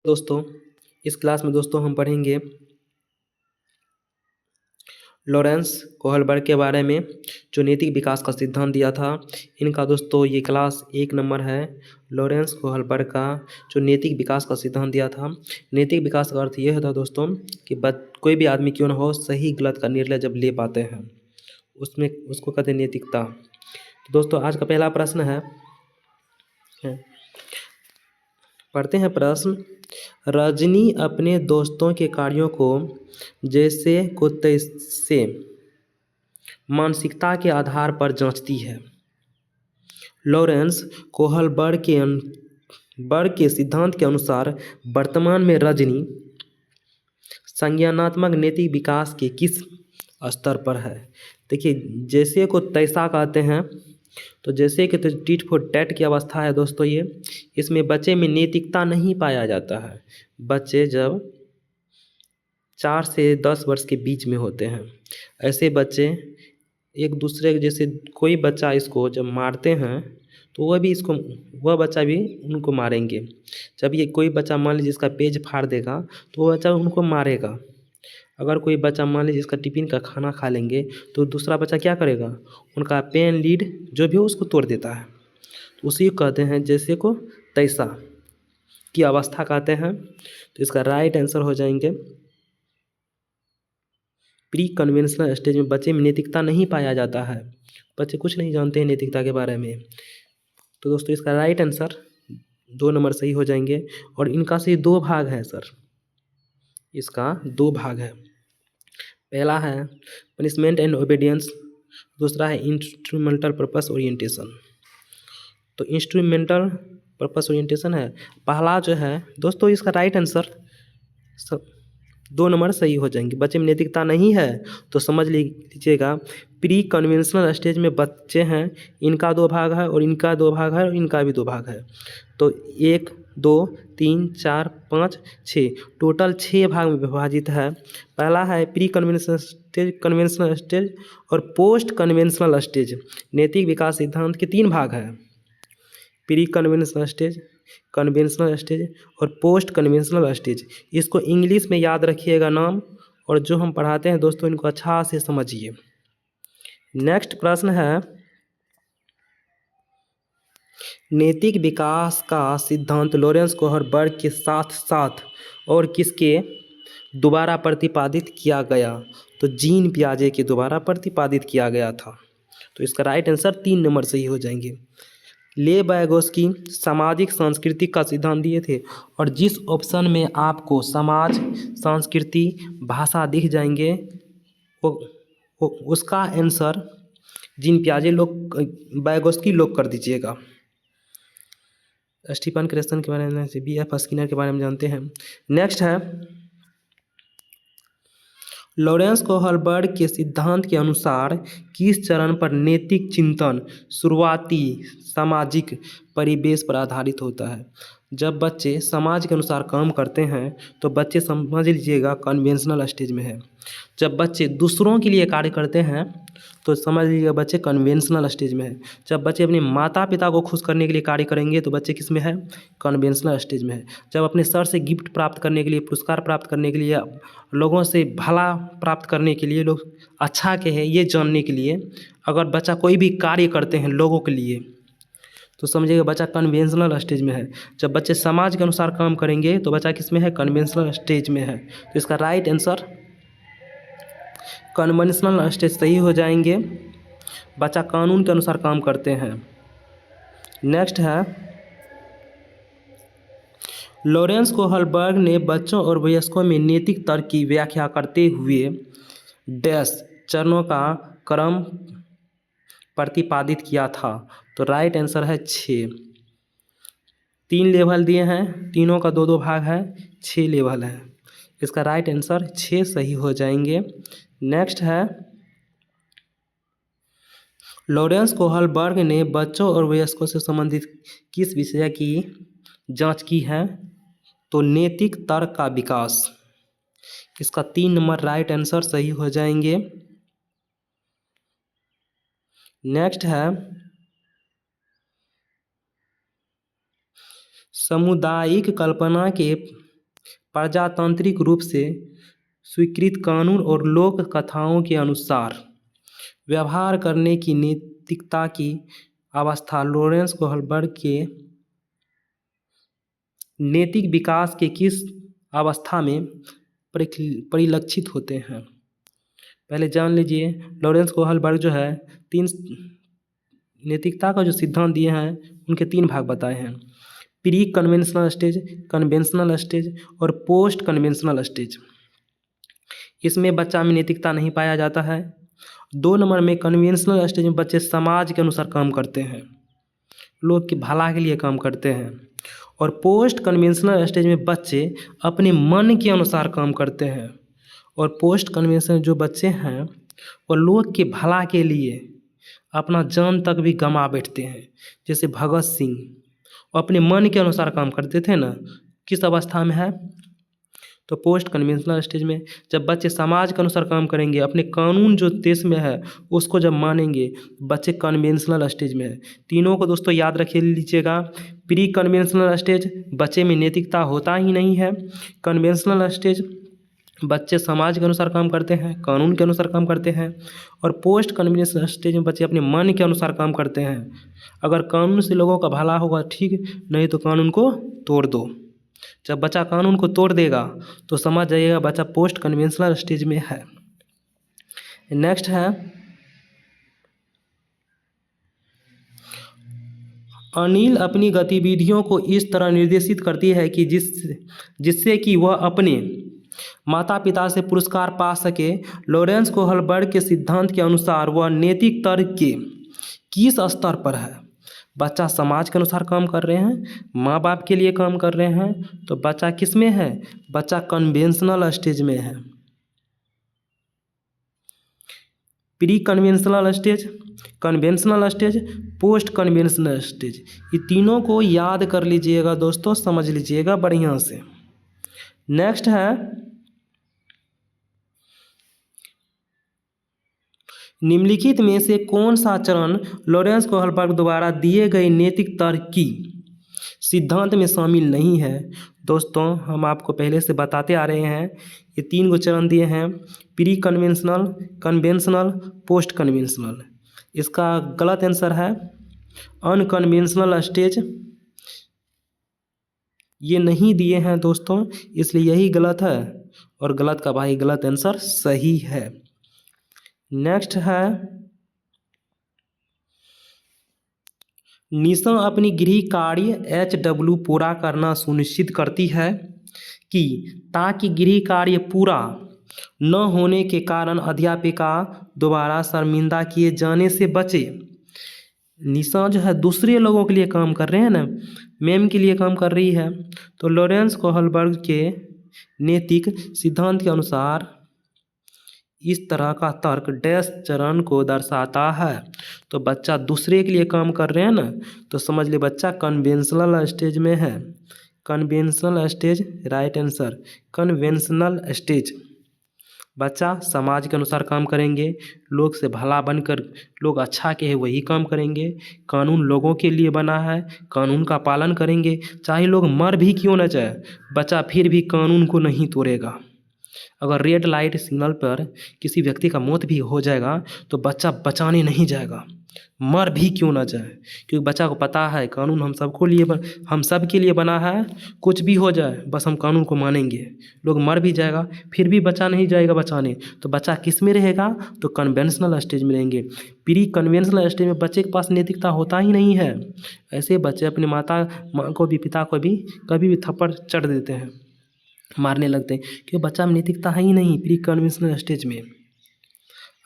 दोस्तों, इस क्लास में दोस्तों हम पढ़ेंगे लॉरेंस कोहलबर्ग के बारे में, जो नैतिक विकास का सिद्धांत दिया था। इनका दोस्तों ये क्लास 1 नंबर है। लॉरेंस कोहलबर्ग का जो नैतिक विकास का सिद्धांत दिया था। नैतिक विकास का अर्थ ये होता है दोस्तों कि कोई भी आदमी क्यों न हो, सही गलत का निर्णय जब ले पाते हैं उसमें उसको कहते हैं नैतिकता। तो दोस्तों आज का पहला प्रश्न है, पढ़ते हैं प्रश्न। रजनी अपने दोस्तों के कार्यों को जैसे को तैसे मानसिकता के आधार पर जांचती है। लॉरेंस कोहलबर्ग के सिद्धांत के अनुसार वर्तमान में रजनी संज्ञानात्मक नैतिक विकास के किस स्तर पर है। देखिए, जैसे को तैसा कहते हैं, तो जैसे कि तो टिट फॉर टैट की अवस्था है दोस्तों। ये इसमें बच्चे में नैतिकता नहीं पाया जाता है। बच्चे जब 4 से 10 वर्ष के बीच में होते हैं, ऐसे बच्चे एक दूसरे के जैसे कोई बच्चा इसको जब मारते हैं तो वह बच्चा भी उनको मारेंगे। जब ये कोई बच्चा मान लीजिए इसका पेज फाड़ देगा तो वह बच्चा उनको मारेगा। अगर कोई बच्चा मान लीजिए इसका टिफिन का खाना खा लेंगे तो दूसरा बच्चा क्या करेगा, उनका पेन लीड जो भी हो उसको तोड़ देता है। तो उसी को कहते हैं जैसे को तैसा की अवस्था कहते हैं। तो इसका राइट आंसर हो जाएंगे प्री कन्वेंशनल स्टेज में बच्चे में नैतिकता नहीं पाया जाता है। बच्चे कुछ नहीं जानते हैं नैतिकता के बारे में। तो दोस्तों इसका राइट आंसर 2 नंबर सही हो जाएंगे। और इनका से 2 भाग है सर, इसका 2 भाग है। पहला है पनिशमेंट एंड ओबीडियंस, दूसरा है इंस्ट्रूमेंटल पर्पस ओरिएंटेशन। तो इंस्ट्रूमेंटल पर्पस ओरिएंटेशन है पहला जो है दोस्तों, इसका राइट आंसर 2 नंबर सही हो जाएंगे। बच्चे में नैतिकता नहीं है तो समझ लीजिएगा प्री कन्वेंशनल स्टेज में बच्चे हैं, इनका 2 भाग है और इनका 2 भाग है और इनका भी 2 भाग है। तो 1 2 3 4 5 6 टोटल 6 भाग में विभाजित है। पहला है प्री कन्वेंशनल स्टेज और पोस्ट कन्वेंशनल स्टेज। नैतिक विकास सिद्धांत के 3 भाग हैं, pre conventional stage, conventional stage और पोस्ट कन्वेंशनल स्टेज। इसको इंग्लिश में याद रखिएगा नाम, और जो हम पढ़ाते हैं दोस्तों इनको अच्छा से समझिए। नेक्स्ट प्रश्न है, नैतिक विकास का सिद्धांत लॉरेंस कोहलबर्ग के साथ साथ और किसके द्वारा प्रतिपादित किया गया। तो जीन पियाजे के द्वारा प्रतिपादित किया गया था। तो इसका राइट आंसर 3 नंबर सही हो जाएंगे। ले बैगोस्की सामाजिक सांस्कृतिक का सिद्धांत दिए थे, और जिस ऑप्शन में आपको समाज, संस्कृति, भाषा दिख जाएंगे उसका आंसर जीन पियाजे बैगोस्की लोग कर दीजिएगा। स्टीफन क्रेसन के बारे में, B.F. स्किनर के बारे में जानते हैं। नेक्स्ट है, लॉरेंस कोहलबर्ग के सिद्धांत के अनुसार किस चरण पर नैतिक चिंतन शुरुआती सामाजिक परिवेश पर आधारित होता है। जब बच्चे समाज के अनुसार काम करते हैं तो बच्चे समझ लीजिएगा कन्वेंशनल स्टेज में है। जब बच्चे दूसरों के लिए कार्य करते हैं तो समझ लीजिएगा बच्चे कन्वेंशनल स्टेज में है। जब बच्चे अपने माता पिता को खुश करने के लिए कार्य करेंगे तो बच्चे किस में है, कन्वेंशनल स्टेज में है। जब अपने सर से गिफ्ट प्राप्त करने के लिए, पुरस्कार प्राप्त करने के लिए, लोगों से भला प्राप्त करने के लिए, लोग अच्छा के हैं ये जानने के लिए अगर बच्चा कोई भी कार्य करते हैं लोगों के लिए तो समझिएगा बच्चा कन्वेंशनल स्टेज में है। जब बच्चे समाज के अनुसार काम करेंगे तो बच्चा किस में है, कन्वेंशनल स्टेज में है। तो इसका राइट आंसर कन्वेंशनल स्टेज सही हो जाएंगे। बच्चा कानून के अनुसार काम करते हैं। नेक्स्ट है, लॉरेंस कोहलबर्ग ने बच्चों और वयस्कों में नैतिक तर्क की व्याख्या करते हुए डैश चरणों का क्रम प्रतिपादित किया था। तो राइट आंसर है 6। 3 लेवल दिए हैं, तीनों का 2-2 भाग है, 6 लेवल है। इसका राइट आंसर 6 सही हो जाएंगे। नेक्स्ट है, लॉरेंस कोहलबर्ग ने बच्चों और वयस्कों से संबंधित किस विषय की जांच की है। तो नैतिक तर्क का विकास। इसका 3 नंबर राइट आंसर सही हो जाएंगे। नेक्स्ट है, सामुदायिक कल्पना के प्रजातांत्रिक रूप से स्वीकृत कानून और लोक कथाओं के अनुसार व्यवहार करने की नैतिकता की अवस्था लॉरेंस कोहलबर्ग के नैतिक विकास के किस अवस्था में परिलक्षित होते हैं? पहले जान लीजिए, लॉरेंस कोहलबर्ग जो है 3 नैतिकता का जो सिद्धांत दिए हैं उनके 3 भाग बताए हैं। Pre conventional stage, conventional stage और पोस्ट कन्वेंशनल स्टेज। इसमें बच्चा में नैतिकता नहीं पाया जाता है। 2 नंबर में कन्वेंशनल स्टेज में बच्चे समाज के अनुसार काम करते हैं, लोग के भला के लिए काम करते हैं। और पोस्ट कन्वेंशनल स्टेज में बच्चे अपने मन के अनुसार काम करते हैं। और पोस्ट कन्वेंशनल जो बच्चे हैं वो लोग के भला के लिए अपना जान तक भी गंवा बैठते हैं। जैसे भगत सिंह अपने मन के अनुसार काम करते थे ना, किस अवस्था में है? तो पोस्ट कन्वेंशनल स्टेज में। जब बच्चे समाज के अनुसार काम करेंगे, अपने कानून जो देश में है उसको जब मानेंगे, बच्चे कन्वेंशनल स्टेज में है। तीनों को दोस्तों याद रखिए लीजिएगा। प्री कन्वेंशनल स्टेज, बच्चे में नैतिकता होता ही नहीं है। कन्वेंशनल स्टेज, बच्चे समाज के अनुसार काम करते हैं, कानून के अनुसार काम करते हैं। और पोस्ट कन्वेंशनल स्टेज में बच्चे अपने मन के अनुसार काम करते हैं। अगर कानून से लोगों का भला होगा ठीक, नहीं तो कानून को तोड़ दो। जब बच्चा कानून को तोड़ देगा तो समझ जाइएगा बच्चा पोस्ट कन्वेंशनल स्टेज में है। नेक्स्ट है अनिल अपनी गतिविधियों को इस तरह निर्देशित करती है कि जिससे कि वह अपने माता पिता से पुरस्कार पा सके। लॉरेंस कोहलबर्ग के सिद्धांत के अनुसार वह नैतिक तर्क के किस स्तर पर है? बच्चा समाज के अनुसार काम कर रहे हैं, माँ बाप के लिए काम कर रहे हैं, तो बच्चा किस में है? बच्चा कन्वेंशनल स्टेज में है। Pre conventional stage, conventional stage, post conventional stage, ये तीनों को याद कर लीजिएगा दोस्तों, समझ लीजिएगा बढ़िया से। नेक्स्ट है निम्नलिखित में से कौन सा चरण लॉरेंस कोहलबर्ग द्वारा दिए गए नैतिक तर्क की सिद्धांत में शामिल नहीं है? दोस्तों हम आपको पहले से बताते आ रहे हैं, ये 3 चरण दिए हैं, pre conventional, conventional, post conventional. इसका गलत आंसर है अनकन्वेंशनल स्टेज, ये नहीं दिए हैं दोस्तों, इसलिए यही गलत है। और गलत का भाई गलत आंसर सही है। नेक्स्ट है निशा अपनी गृह कार्य HW पूरा करना सुनिश्चित करती है कि ताकि गृह कार्य पूरा न होने के कारण अध्यापिका दोबारा शर्मिंदा किए जाने से बचे। निशा जो है दूसरे लोगों के लिए काम कर रहे हैं ना, मैम के लिए काम कर रही है। तो लॉरेंस कोहलबर्ग के नैतिक सिद्धांत के अनुसार इस तरह का तर्क डैश चरण को दर्शाता है। तो बच्चा दूसरे के लिए काम कर रहे हैं ना, तो समझ ले बच्चा कन्वेंशनल स्टेज में है। Conventional stage right answer, conventional stage. बच्चा समाज के अनुसार काम करेंगे, लोग से भला बनकर, लोग अच्छा के है वही काम करेंगे। कानून लोगों के लिए बना है, कानून का पालन करेंगे, चाहे लोग मर भी क्यों न जाए, बच्चा फिर भी कानून को नहीं तोड़ेगा। अगर रेड लाइट सिग्नल पर किसी व्यक्ति का मौत भी हो जाएगा तो बच्चा बचाने नहीं जाएगा, मर भी क्यों ना जाए, क्योंकि बच्चा को पता है कानून हम सब के लिए बना है। कुछ भी हो जाए बस हम कानून को मानेंगे। लोग मर भी जाएगा फिर भी बच्चा नहीं जाएगा बचाने, तो बच्चा किस में रहेगा? तो कन्वेंशनल स्टेज में रहेंगे। प्री कन्वेंशनल स्टेज में बच्चे के पास नैतिकता होता ही नहीं है। ऐसे बच्चे अपने माँ को भी, पिता को भी कभी भी थप्पड़ चढ़ देते हैं, मारने लगते हैं, क्योंकि बच्चा में नैतिकता है ही नहीं। प्री कन्वेंशनल स्टेज में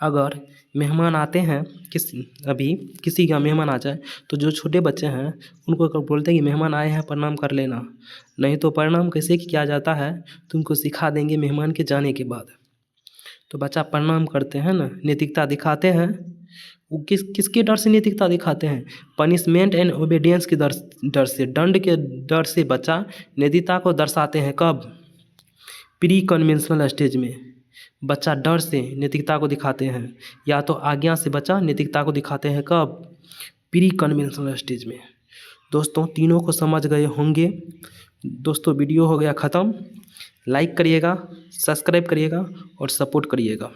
अगर मेहमान आते हैं, किसी का मेहमान आ जाए, तो जो छोटे बच्चे हैं उनको बोलते हैं कि मेहमान आए हैं प्रणाम कर लेना, नहीं तो प्रणाम कैसे किया जाता है तुमको सिखा देंगे मेहमान के जाने के बाद। तो बच्चा प्रणाम करते हैं ना, नैतिकता दिखाते हैं। वो किसके डर से नैतिकता दिखाते हैं? पनिशमेंट एंड ओबीडियंस के डर से, दंड के डर से बच्चा नैतिकता को दर्शाते हैं। कब? प्री कन्वेंशनल स्टेज में बच्चा डर से नैतिकता को दिखाते हैं, या तो आज्ञा से बच्चा नैतिकता को दिखाते हैं। कब? प्री कन्वेंशनल स्टेज में। दोस्तों तीनों को समझ गए होंगे। दोस्तों वीडियो हो गया ख़त्म। लाइक करिएगा, सब्सक्राइब करिएगा और सपोर्ट करिएगा।